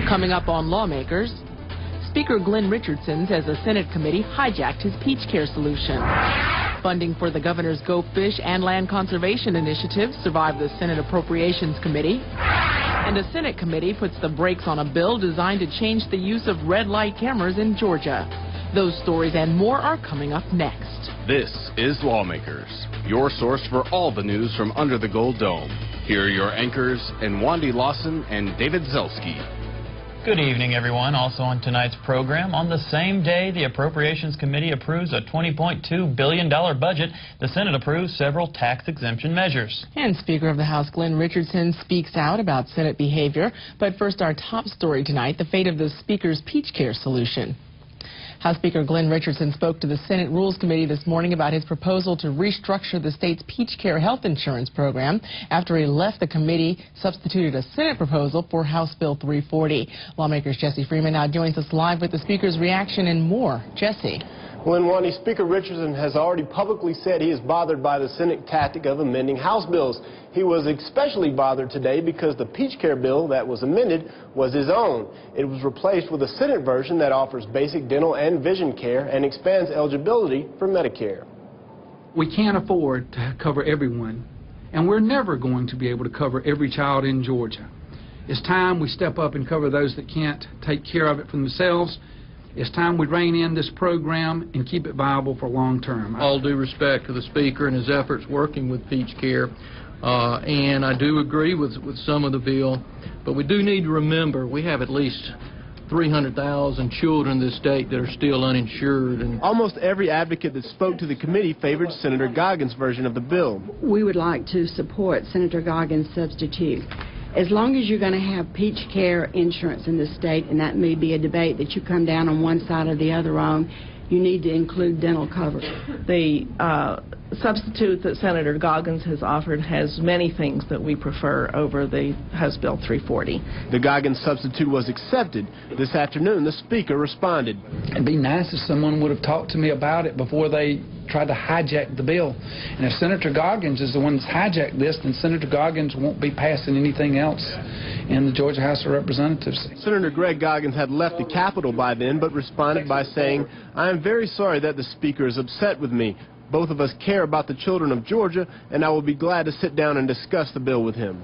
Coming up on Lawmakers, Speaker Glenn Richardson says a Senate committee hijacked his PeachCare solution. Funding for the governor's Go Fish and land conservation initiatives survived the Senate Appropriations Committee. And a Senate committee puts the brakes on a bill designed to change the use of red light cameras in Georgia. Those stories and more are coming up next. This is Lawmakers, your source for all the news from under the Gold Dome. Here are your anchors, Wandy Lawson and David Zelski. Good evening, everyone. Also on tonight's program, on the same day the Appropriations Committee approves a $20.2 billion budget, the Senate approves several tax exemption measures. And Speaker of the House Glenn Richardson speaks out about Senate behavior. But first, our top story tonight, the fate of the Speaker's PeachCare solution. House Speaker Glenn Richardson spoke to the Senate Rules Committee this morning about his proposal to restructure the state's PeachCare health insurance program. After he left, the committee substituted a Senate proposal for House Bill 340. Lawmakers Jesse Freeman now joins us live with the Speaker's reaction and more. Jesse. Well, Wandy, Speaker Richardson has already publicly said he is bothered by the Senate tactic of amending House bills. He was especially bothered today because the PeachCare bill that was amended was his own. It was replaced with a Senate version that offers basic dental and vision care and expands eligibility for Medicare. We can't afford to cover everyone, and we're never going to be able to cover every child in Georgia. It's time we step up and cover those that can't take care of it for themselves. It's time we rein in this program and keep it viable for long term. All due respect to the Speaker and his efforts working with PeachCare, and I do agree with some of the bill, but we do need to remember we have at least 300,000 children in this state that are still uninsured. And almost every advocate that spoke to the committee favored Senator Goggins' version of the bill. We would like to support Senator Goggins' substitute. As long as you're going to have PeachCare insurance in the state, and that may be a debate that you come down on one side or the other on, you need to include dental coverage. The substitute that Senator Goggins has offered has many things that we prefer over the House Bill 340. The Goggins substitute was accepted. This afternoon, the Speaker responded. It'd be nice if someone would have talked to me about it before they tried to hijack the bill. And if Senator Goggins is the one that's hijacked this, then Senator Goggins won't be passing anything else in the Georgia House of Representatives. Senator Greg Goggins had left the Capitol by then, but responded by saying, "I am very sorry that the Speaker is upset with me. Both of us care about the children of Georgia, and I will be glad to sit down and discuss the bill with him."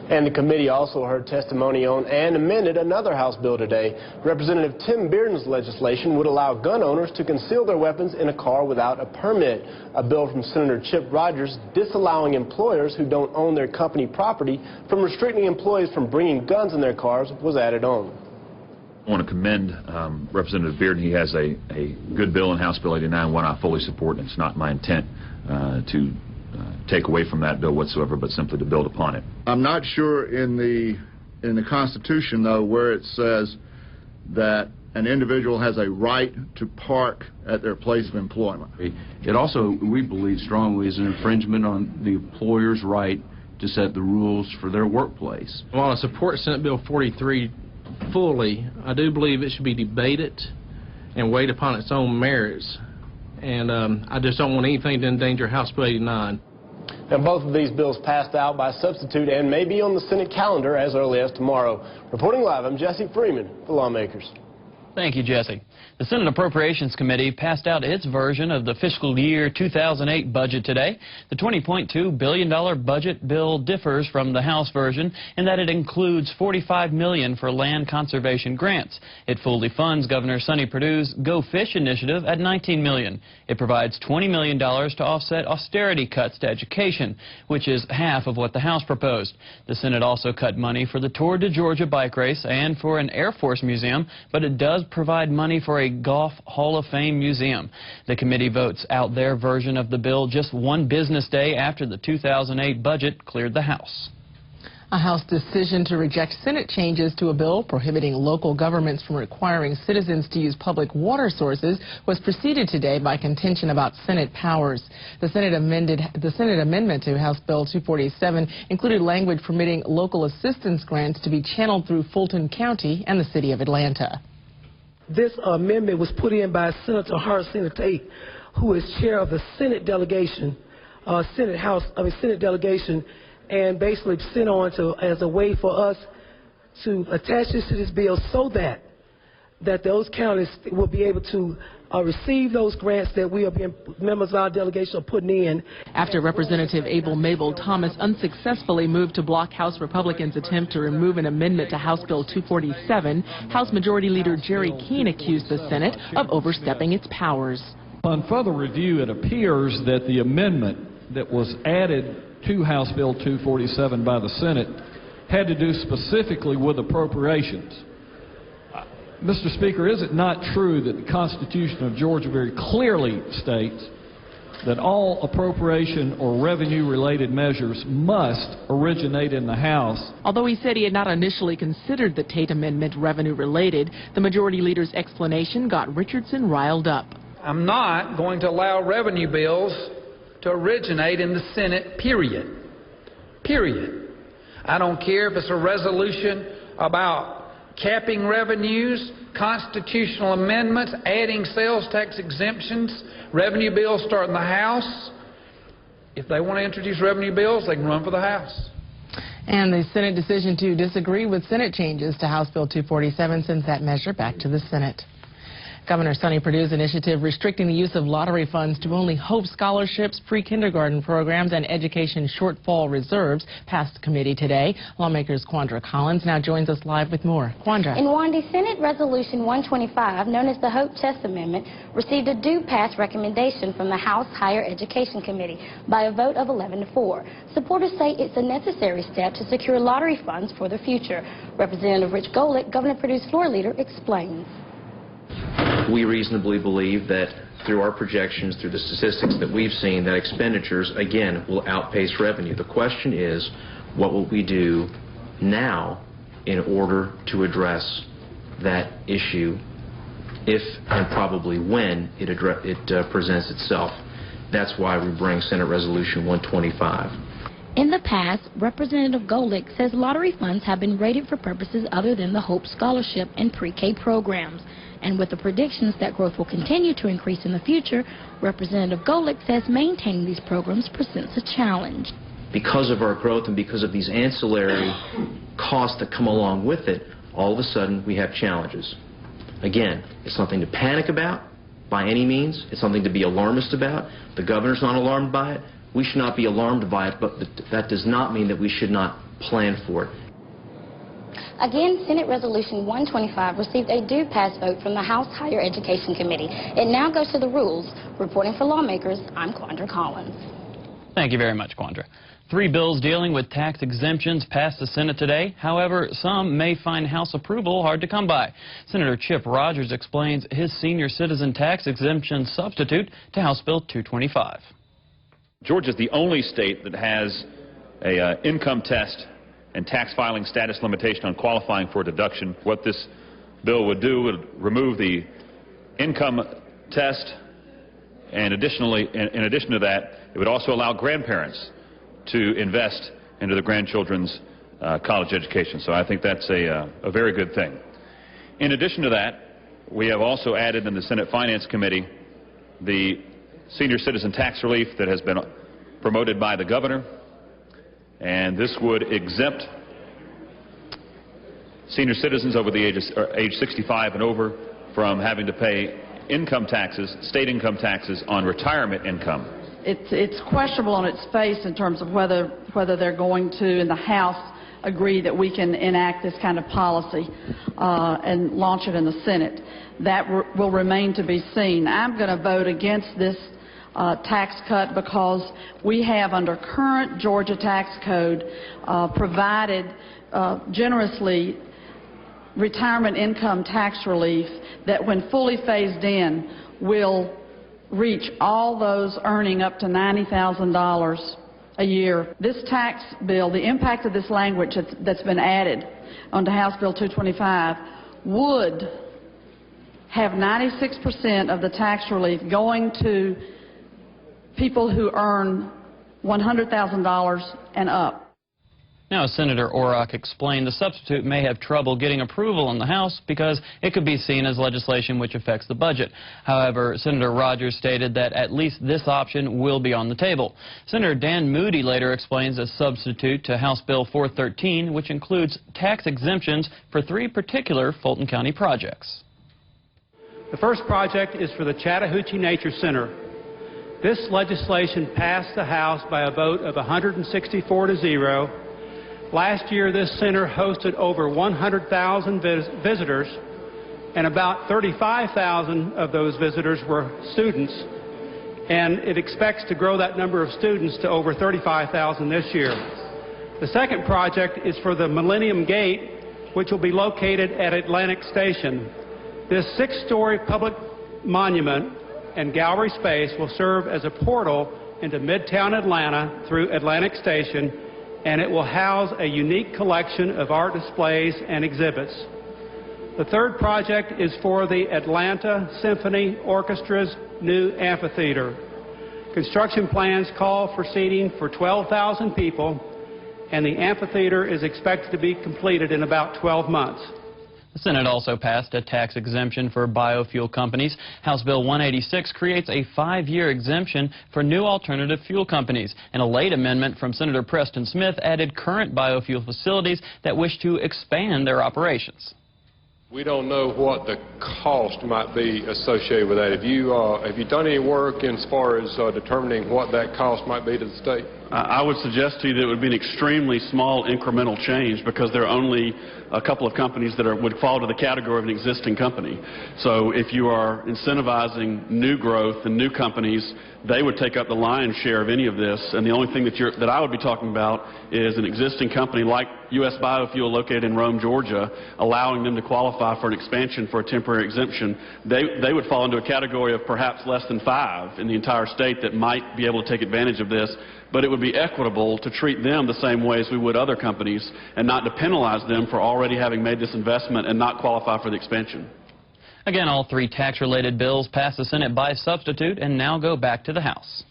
And the committee also heard testimony on and amended another House bill today. Representative Tim Bearden's legislation would allow gun owners to conceal their weapons in a car without a permit. A bill from Senator Chip Rogers disallowing employers who don't own their company property from restricting employees from bringing guns in their cars was added on. I want to commend Representative Bearden. He has a good bill in House Bill 89, one I fully support, and it's not my intent to take away from that bill whatsoever, but simply to build upon it. I'm not sure in the Constitution, though, where it says that an individual has a right to park at their place of employment. It also, we believe strongly, is an infringement on the employer's right to set the rules for their workplace. While I support Senate Bill 43 fully, I do believe it should be debated and weighed upon its own merits. And I just don't want anything to endanger House Bill 89. Now, both of these bills passed out by substitute and may be on the Senate calendar as early as tomorrow. Reporting live, I'm Jesse Freeman for Lawmakers. Thank you, Jesse. The Senate Appropriations Committee passed out its version of the fiscal year 2008 budget today. The $20.2 billion budget bill differs from the House version in that it includes $45 million for land conservation grants. It fully funds Governor Sonny Perdue's Go Fish initiative at $19 million. It provides $20 million to offset austerity cuts to education, which is half of what the House proposed. The Senate also cut money for the Tour de Georgia bike race and for an Air Force museum, but it does provide money for a Golf Hall of Fame museum. The committee votes out their version of the bill just one business day after the 2008 budget cleared the House. A House decision to reject Senate changes to a bill prohibiting local governments from requiring citizens to use public water sources was preceded today by contention about Senate powers. The Senate amendment to House Bill 247 included language permitting local assistance grants to be channeled through Fulton County and the city of Atlanta. This amendment was put in by Senator Harrison Tate, who is chair of the Senate delegation, Senate delegation, and basically sent on to as a way for us to attach this to this bill so that those counties will be able to receive those grants that we are being, members of our delegation are putting in. After Representative Abel Mabel Thomas unsuccessfully moved to block House Republicans' attempt to remove an amendment to House Bill 247, House Majority Leader Jerry Keene accused the Senate of overstepping its powers. On further review, it appears that the amendment that was added to House Bill 247 by the Senate had to do specifically with appropriations. Mr. Speaker, is it not true that the Constitution of Georgia very clearly states that all appropriation or revenue-related measures must originate in the House? Although he said he had not initially considered the Tate Amendment revenue-related, the Majority Leader's explanation got Richardson riled up. I'm not going to allow revenue bills to originate in the Senate, period. Period. I don't care if it's a resolution about capping revenues, constitutional amendments, adding sales tax exemptions, revenue bills start in the House. If they want to introduce revenue bills, they can run for the House. And the Senate decision to disagree with Senate changes to House Bill 247 sends that measure back to the Senate. Governor Sonny Perdue's initiative restricting the use of lottery funds to only Hope scholarships, pre-kindergarten programs, and education shortfall reserves passed committee today. Lawmakers Quandra Collins now joins us live with more. Quandra. In Wandy, Senate Resolution 125, known as the Hope Test Amendment, received a do-pass recommendation from the House Higher Education Committee by a vote of 11-4. Supporters say it's a necessary step to secure lottery funds for the future. Representative Rich Golick, Governor Perdue's floor leader, explains. We reasonably believe that through our projections, through the statistics that we've seen, that expenditures, again, will outpace revenue. The question is, what will we do now in order to address that issue if and probably when it presents itself? That's why we bring Senate Resolution 125. In the past, Representative Golick says lottery funds have been rated for purposes other than the Hope Scholarship and pre-K programs. And with the predictions that growth will continue to increase in the future, Representative Golick says maintaining these programs presents a challenge. Because of our growth and because of these ancillary costs that come along with it, all of a sudden we have challenges. Again, it's something to panic about by any means. It's something to be alarmist about. The governor's not alarmed by it. We should not be alarmed by it, but that does not mean that we should not plan for it. Again, Senate Resolution 125 received a do-pass vote from the House Higher Education Committee. It now goes to the rules. Reporting for Lawmakers, I'm Quandra Collins. Thank you very much, Quandra. 3 bills dealing with tax exemptions passed the Senate today. However, some may find House approval hard to come by. Senator Chip Rogers explains his senior citizen tax exemption substitute to House Bill 225. Georgia is the only state that has an income test and tax filing status limitation on qualifying for a deduction. What this bill would do would remove the income test, and additionally, in addition to that, it would also allow grandparents to invest into their grandchildren's college education. So I think that's a very good thing. In addition to that, we have also added in the Senate Finance Committee the senior citizen tax relief that has been promoted by the governor. And this would exempt senior citizens over the age 65 and over from having to pay income taxes, state income taxes on retirement income. It's questionable on its face in terms of whether they're going to, in the House, agree that we can enact this kind of policy and launch it in the Senate. That will remain to be seen. I'm going to vote against this tax cut because we have, under current Georgia tax code, provided generously retirement income tax relief that, when fully phased in, will reach all those earning up to $90,000 a year. This tax bill, the impact of this language that's been added onto House Bill 225 would have 96% of the tax relief going to people who earn $100,000 and up. Now, as Senator Orrock explained, the substitute may have trouble getting approval in the House because it could be seen as legislation which affects the budget. However, Senator Rogers stated that at least this option will be on the table. Senator Dan Moody later explains a substitute to House Bill 413, which includes tax exemptions for 3 particular Fulton County projects. The first project is for the Chattahoochee Nature Center. This legislation passed the House by a vote of 164 to 0. Last year, this center hosted over 100,000 visitors, and about 35,000 of those visitors were students, and it expects to grow that number of students to over 35,000 this year. The second project is for the Millennium Gate, which will be located at Atlantic Station. This 6-story public monument and gallery space will serve as a portal into Midtown Atlanta through Atlantic Station, and it will house a unique collection of art displays and exhibits. The third project is for the Atlanta Symphony Orchestra's new amphitheater. Construction plans call for seating for 12,000 people, and the amphitheater is expected to be completed in about 12 months. The Senate also passed a tax exemption for biofuel companies. House Bill 186 creates a 5-year exemption for new alternative fuel companies. And a late amendment from Senator Preston Smith added current biofuel facilities that wish to expand their operations. We don't know what the cost might be associated with that. Have you done any work as far as determining what that cost might be to the state? I would suggest to you that it would be an extremely small incremental change because there are only a couple of companies that would fall to the category of an existing company. So if you are incentivizing new growth and new companies, they would take up the lion's share of any of this. And the only thing that I would be talking about is an existing company like U.S. Biofuel located in Rome, Georgia, allowing them to qualify for an expansion for a temporary exemption. They would fall into a category of perhaps less than 5 in the entire state that might be able to take advantage of this. But it would be equitable to treat them the same way as we would other companies and not to penalize them for already having made this investment and not qualify for the expansion. Again, all 3 tax-related bills passed the Senate by substitute and now go back to the House.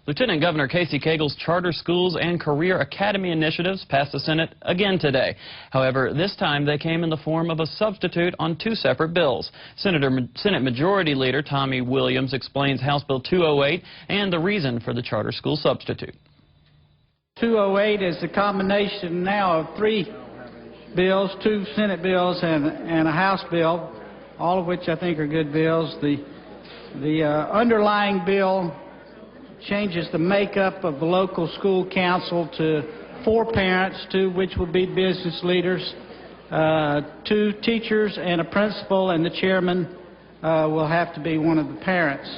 Lieutenant Governor Casey Cagle's charter schools and career academy initiatives passed the Senate again today. However, this time they came in the form of a substitute on 2 separate bills. Senate Majority Leader Tommy Williams explains House Bill 208 and the reason for the charter school substitute. 208 is a combination now of 3 bills, 2 Senate bills and a House bill, all of which I think are good bills. The underlying bill changes the makeup of the local school council to 4 parents, 2 which will be business leaders, 2 teachers and a principal, and the chairman will have to be one of the parents.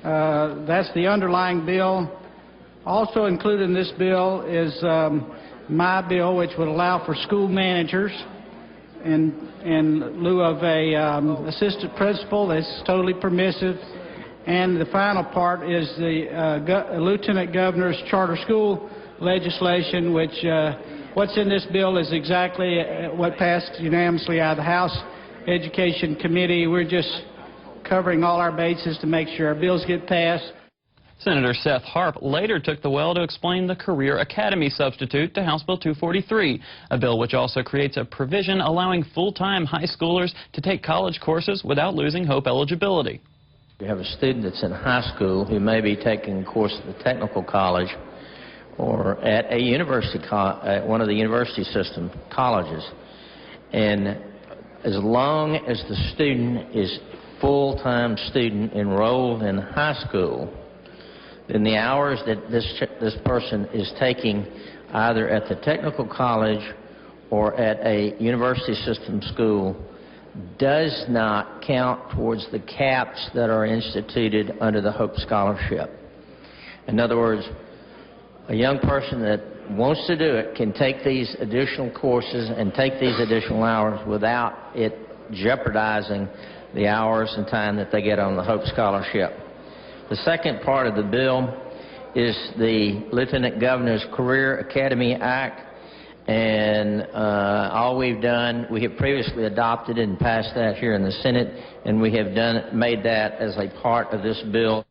That's the underlying bill. Also included in this bill is my bill, which would allow for school managers in lieu of a assistant principal. That's totally permissive. And the final part is the Lieutenant Governor's charter school legislation, which what's in this bill is exactly what passed unanimously out of the House Education Committee. We're just covering all our bases to make sure our bills get passed. Senator Seth Harp later took the well to explain the Career Academy substitute to House Bill 243, a bill which also creates a provision allowing full-time high schoolers to take college courses without losing Hope eligibility. You have a student that's in high school who may be taking a course at the technical college or at a university, at one of the university system colleges. And as long as the student is full-time student enrolled in high school, then the hours that this person is taking either at the technical college or at a university system school does not count towards the caps that are instituted under the Hope Scholarship. In other words, a young person that wants to do it can take these additional courses and take these additional hours without it jeopardizing the hours and time that they get on the Hope Scholarship. The second part of the bill is the Lieutenant Governor's Career Academy Act. And all we've done, we have previously adopted and passed that here in the Senate, and we have made that as a part of this bill.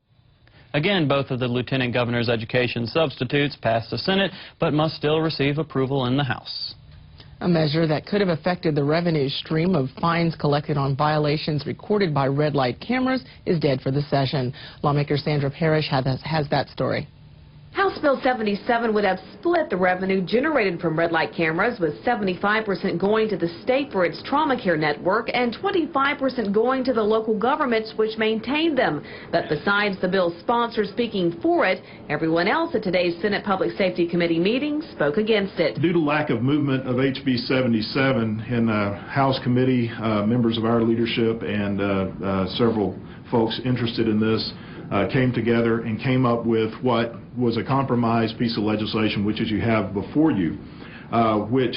Again, both of the Lieutenant Governor's education substitutes passed the Senate, but must still receive approval in the House. A measure that could have affected the revenue stream of fines collected on violations recorded by red light cameras is dead for the session. Lawmaker Sandra Parrish has that story. House Bill 77 would have split the revenue generated from red light cameras, with 75% going to the state for its trauma care network and 25% going to the local governments which maintain them. But besides the bill's sponsor speaking for it, everyone else at today's Senate Public Safety Committee meeting spoke against it. Due to lack of movement of HB 77 in the House committee, members of our leadership and several folks interested in this came together and came up with what was a compromise piece of legislation, which is you have before you, which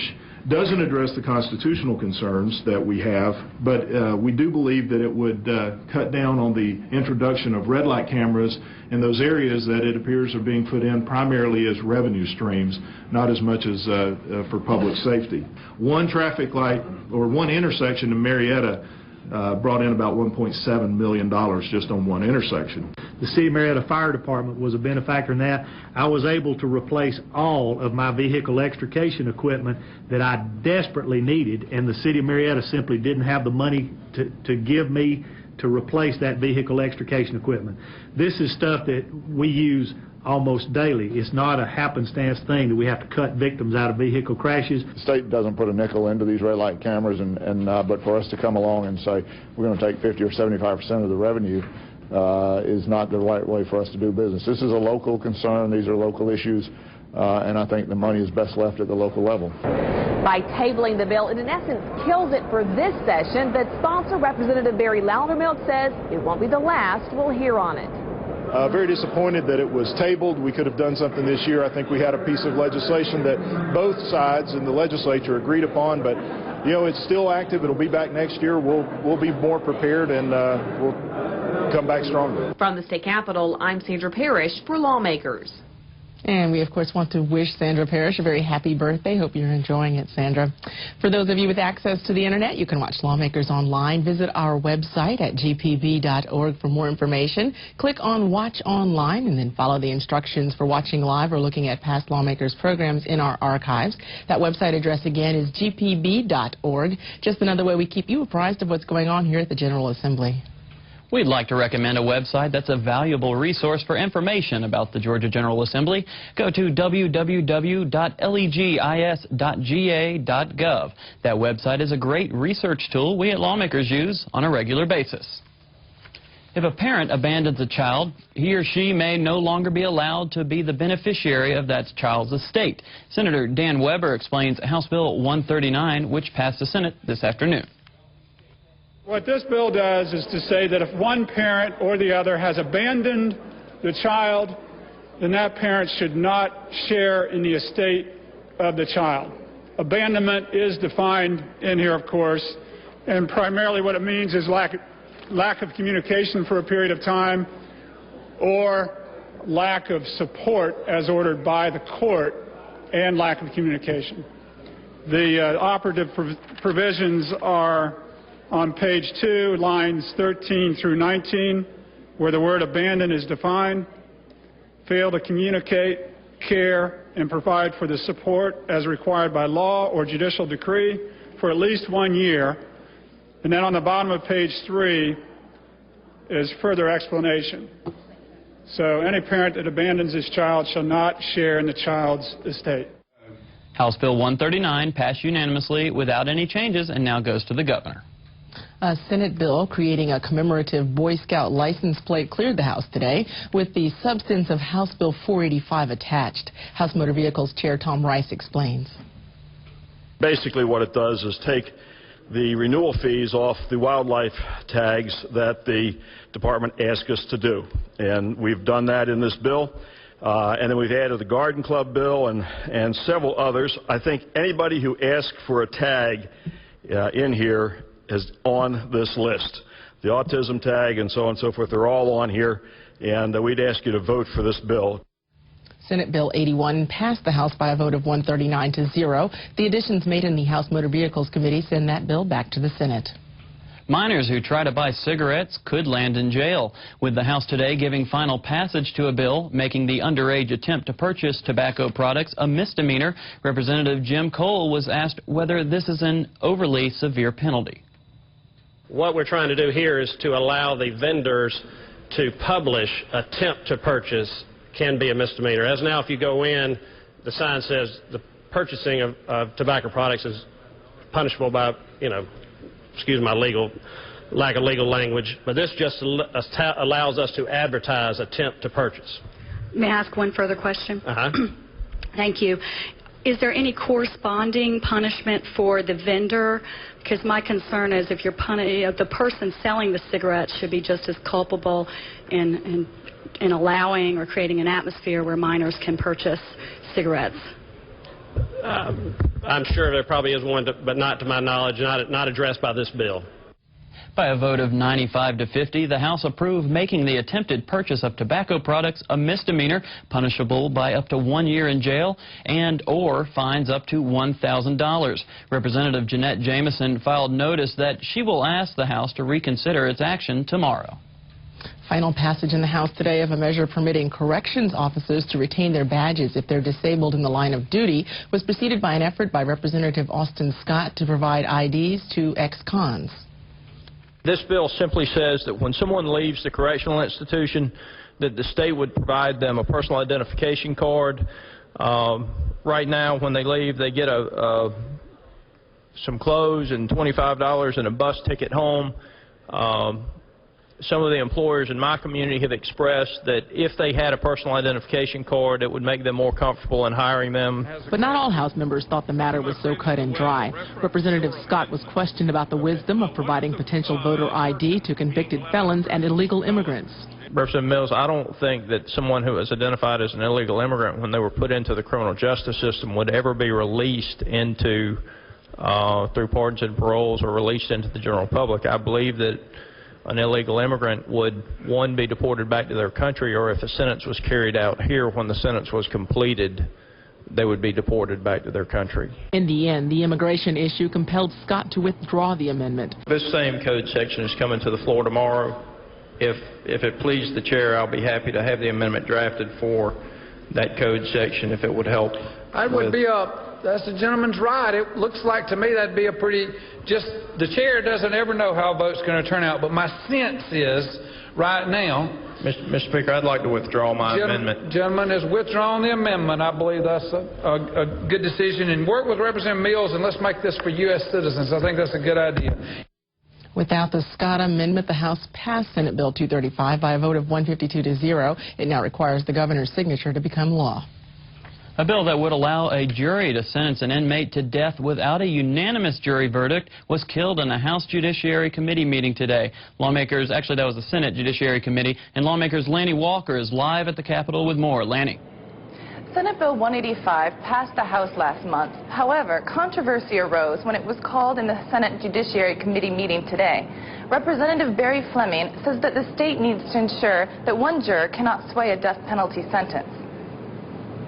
doesn't address the constitutional concerns that we have, but we do believe that it would cut down on the introduction of red light cameras in those areas that it appears are being put in primarily as revenue streams, not as much as for public safety. One traffic light or one intersection in Marietta brought in about $1.7 million just on one intersection. The City of Marietta Fire Department was a benefactor in that. I was able to replace all of my vehicle extrication equipment that I desperately needed, and the City of Marietta simply didn't have the money to give me to replace that vehicle extrication equipment. This is stuff that we use almost daily. It's not a happenstance thing that we have to cut victims out of vehicle crashes. The state doesn't put a nickel into these red light cameras, but for us to come along and say we're going to take 50 or 75% of the revenue is not the right way for us to do business. This is a local concern. These are local issues, and I think the money is best left at the local level. By tabling the bill, it in essence kills it for this session, but sponsor Representative Barry Loudermilk says it won't be the last we'll hear on it. Very disappointed that it was tabled. We could have done something this year. I think we had a piece of legislation that both sides in the legislature agreed upon, but you know, it's still active. It'll be back next year. We'll be more prepared, and we'll come back stronger. From the state capitol, I'm Sandra Parrish for Lawmakers. And we, of course, want to wish Sandra Parrish a very happy birthday. Hope you're enjoying it, Sandra. For those of you with access to the Internet, you can watch Lawmakers online. Visit our website at gpb.org for more information. Click on Watch Online and then follow the instructions for watching live or looking at past Lawmakers programs in our archives. That website address again is gpb.org. Just another way we keep you apprised of what's going on here at the General Assembly. We'd like to recommend a website that's a valuable resource for information about the Georgia General Assembly. Go to www.legis.ga.gov. That website is a great research tool we at Lawmakers use on a regular basis. If a parent abandons a child, he or she may no longer be allowed to be the beneficiary of that child's estate. Senator Dan Weber explains House Bill 139, which passed the Senate this afternoon. What this bill does is to say that if one parent or the other has abandoned the child, then that parent should not share in the estate of the child. Abandonment is defined in here, of course, and primarily what it means is lack of communication for a period of time or lack of support as ordered by the court and lack of communication. The operative provisions are on page 2, lines 13 through 19, where the word abandon is defined, fail to communicate, care, and provide for the support as required by law or judicial decree for at least 1 year. And then on the bottom of page 3 is further explanation. So any parent that abandons his child shall not share in the child's estate. House Bill 139 passed unanimously without any changes and now goes to the governor. A Senate bill creating a commemorative Boy Scout license plate cleared the House today with the substance of House Bill 485 attached. House Motor Vehicles Chair Tom Rice explains. Basically what it does is take the renewal fees off the wildlife tags that the department asked us to do. And we've done that in this bill. And then we've added the Garden Club bill and several others. I think anybody who asked for a tag in here is on this list. The autism tag and so on and so forth, they're all on here, and we'd ask you to vote for this bill. Senate Bill 81 passed the House by a vote of 139-0. The additions made in the House Motor Vehicles Committee send that bill back to the Senate. Minors who try to buy cigarettes could land in jail, with the House today giving final passage to a bill making the underage attempt to purchase tobacco products a misdemeanor. Representative Jim Cole was asked whether this is an overly severe penalty. What we're trying to do here is to allow the vendors to publish attempt to purchase can be a misdemeanor. As now, if you go in, the sign says the purchasing of tobacco products is punishable by, excuse my lack of legal language, but this just allows us to advertise attempt to purchase. May I ask one further question? Thank you. Is there any corresponding punishment for the vendor? Because my concern is if the person selling the cigarettes should be just as culpable in allowing or creating an atmosphere where minors can purchase cigarettes. I'm sure there probably is one, but not to my knowledge, not addressed by this bill. By a vote of 95 to 50, the House approved making the attempted purchase of tobacco products a misdemeanor, punishable by up to 1 year in jail and/or fines up to $1,000. Representative Jeanette Jameson filed notice that she will ask the House to reconsider its action tomorrow. Final passage in the House today of a measure permitting corrections officers to retain their badges if they're disabled in the line of duty was preceded by an effort by Representative Austin Scott to provide IDs to ex-cons. This bill simply says that when someone leaves the correctional institution, that the state would provide them a personal identification card. Right now, when they leave, they get some clothes and $25 and a bus ticket home. Some of the employers in my community have expressed that if they had a personal identification card, it would make them more comfortable in hiring them. But not all House members thought the matter was so cut and dry. Representative Scott was questioned about the wisdom of providing potential voter ID to convicted felons and illegal immigrants. Representative Mills, I don't think that someone who was identified as an illegal immigrant when they were put into the criminal justice system would ever be released into, through pardons and paroles, or released into the general public. I believe that an illegal immigrant would, one, be deported back to their country, or if a sentence was carried out here when the sentence was completed, they would be deported back to their country. In the end, the immigration issue compelled Scott to withdraw the amendment. This same code section is coming to the floor tomorrow. If it pleases the chair, I'll be happy to have the amendment drafted for that code section if it would help. That would be that's the gentleman's right. It looks like to me that'd be a pretty, the chair doesn't ever know how a vote's going to turn out, but my sense is right now. Mr. Speaker, I'd like to withdraw my amendment. Gentleman has withdrawn the amendment. I believe that's a good decision. And work with Representative Mills, and let's make this for U.S. citizens. I think that's a good idea. Without the Scott amendment, the House passed Senate Bill 235 by a vote of 152 to 0. It now requires the governor's signature to become law. A bill that would allow a jury to sentence an inmate to death without a unanimous jury verdict was killed in a House Judiciary Committee meeting today. Lawmakers, actually that was the Senate Judiciary Committee, and lawmakers Lanny Walker is live at the Capitol with more. Lanny. Senate Bill 185 passed the House last month. However, controversy arose when it was called in the Senate Judiciary Committee meeting today. Representative Barry Fleming says that the state needs to ensure that one juror cannot sway a death penalty sentence.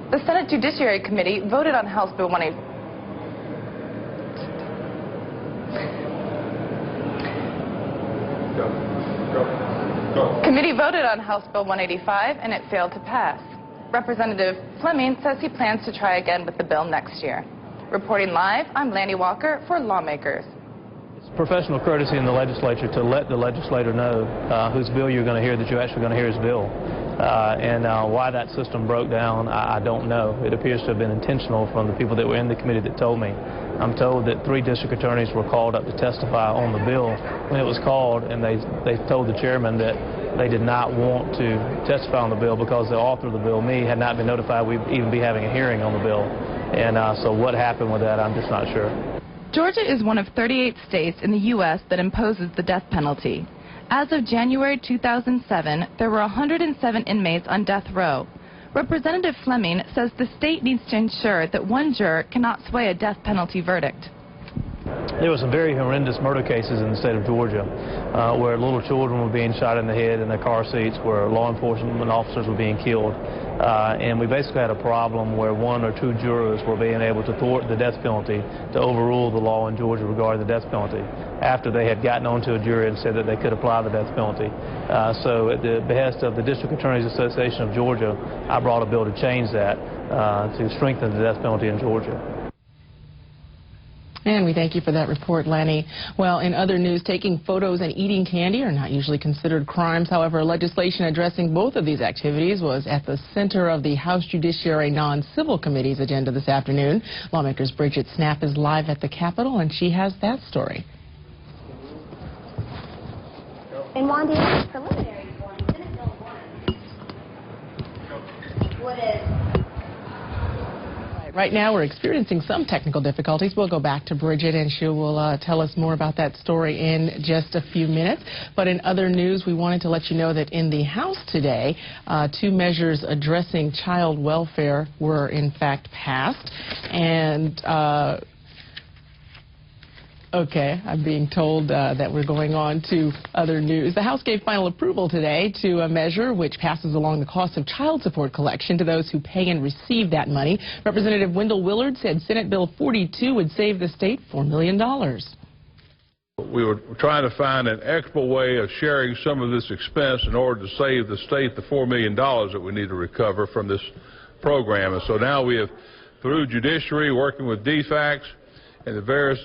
The Senate Judiciary Committee voted on House Bill 185 and it failed to pass. Representative Fleming says he plans to try again with the bill next year. Reporting live, I'm Lanny Walker for Lawmakers. It's professional courtesy in the legislature to let the legislator know whose bill you're going to hear, that you're actually going to hear his bill. Why that system broke down, I don't know. It appears to have been intentional from the people that were in the committee that told me. I'm told that 3 district attorneys were called up to testify on the bill when it was called, and they told the chairman that they did not want to testify on the bill because the author of the bill, me, had not been notified we'd even be having a hearing on the bill. And so what happened with that, I'm just not sure. Georgia is one of 38 states in the U.S. that imposes the death penalty. As of January 2007, there were 107 inmates on death row. Representative Fleming says the state needs to ensure that one juror cannot sway a death penalty verdict. there were some very horrendous murder cases in the state of Georgia where little children were being shot in the head in their car seats, where law enforcement officers were being killed. And we basically had a problem where 1 or 2 jurors were being able to thwart the death penalty, to overrule the law in Georgia regarding the death penalty, after they had gotten onto a jury and said that they could apply the death penalty. So at the behest of the District Attorneys Association of Georgia, I brought a bill to change that, to strengthen the death penalty in Georgia. And we thank you for that report, Lanny. Well, in other news, taking photos and eating candy are not usually considered crimes. However, legislation addressing both of these activities was at the center of the House Judiciary Non-Civil Committee's agenda this afternoon. Lawmakers' Bridget Snapp is live at the Capitol, and she has that story. In Wandy's preliminary form, Senate Bill 1 would Right now, we're experiencing some technical difficulties. We'll go back to Bridget, and she will tell us more about that story in just a few minutes. But in other news, we wanted to let you know that in the House today, 2 measures addressing child welfare were in fact passed. And okay, I'm being told that we're going on to other news. The House gave final approval today to a measure which passes along the cost of child support collection to those who pay and receive that money. Representative Wendell Willard said Senate Bill 42 would save the state $4 million. We were trying to find an equitable way of sharing some of this expense in order to save the state the $4 million that we need to recover from this program. And so now we have, through Judiciary, working with DFACS and the various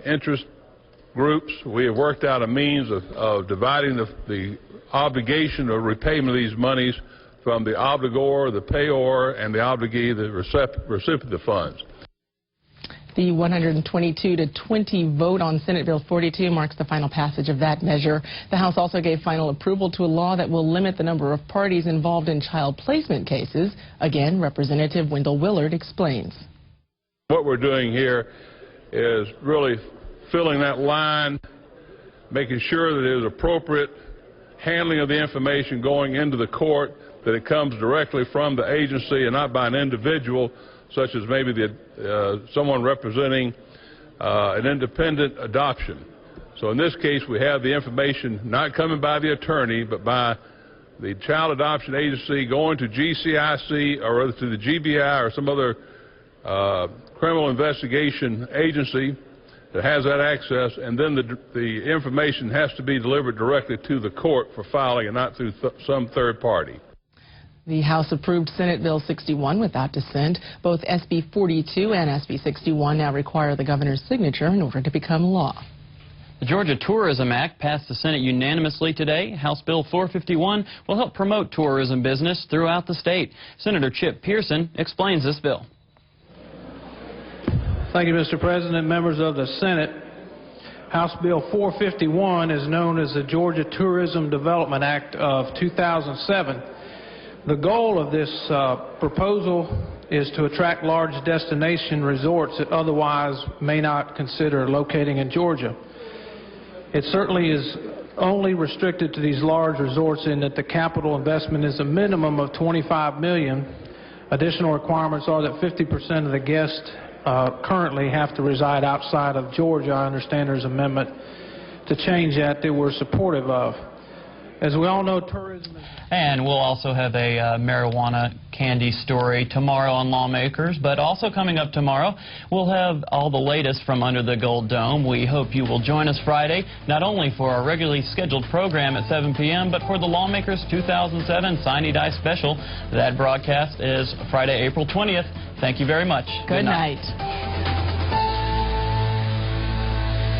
interest groups, we have worked out a means of dividing the obligation of repayment of these monies from the obligor, the payor, and the obligee, the recipient of the funds. The 122-20 vote on Senate Bill 42 marks the final passage of that measure. The House also gave final approval to a law that will limit the number of parties involved in child placement cases. Again, Representative Wendell Willard explains. What we're doing here is really filling that line, making sure that it is appropriate handling of the information going into the court, that it comes directly from the agency and not by an individual, such as maybe someone representing an independent adoption. So in this case, we have the information not coming by the attorney, but by the child adoption agency going to GCIC or to the GBI or some other criminal investigation agency that has that access, and then the information has to be delivered directly to the court for filing and not through some third party. The House approved Senate Bill 61 without dissent. Both SB 42 and SB 61 now require the governor's signature in order to become law. The Georgia Tourism Act passed the Senate unanimously today. House Bill 451 will help promote tourism business throughout the state. Senator Chip Pearson explains this bill. Thank you, Mr. President, members of the Senate. House Bill 451 is known as the Georgia Tourism Development Act of 2007. The goal of this proposal is to attract large destination resorts that otherwise may not consider locating in Georgia. It certainly is only restricted to these large resorts in that the capital investment is a minimum of $25 million. Additional requirements are that 50% of the guests currently have to reside outside of Georgia. I understand there's an amendment to change that we're supportive of. As we all know, tourism is... And we'll also have a marijuana candy story tomorrow on Lawmakers. But also coming up tomorrow, we'll have all the latest from under the Gold Dome. We hope you will join us Friday, not only for our regularly scheduled program at 7 p.m., but for the Lawmakers 2007 Sine Die Special. That broadcast is Friday, April 20th. Thank you very much. Good night.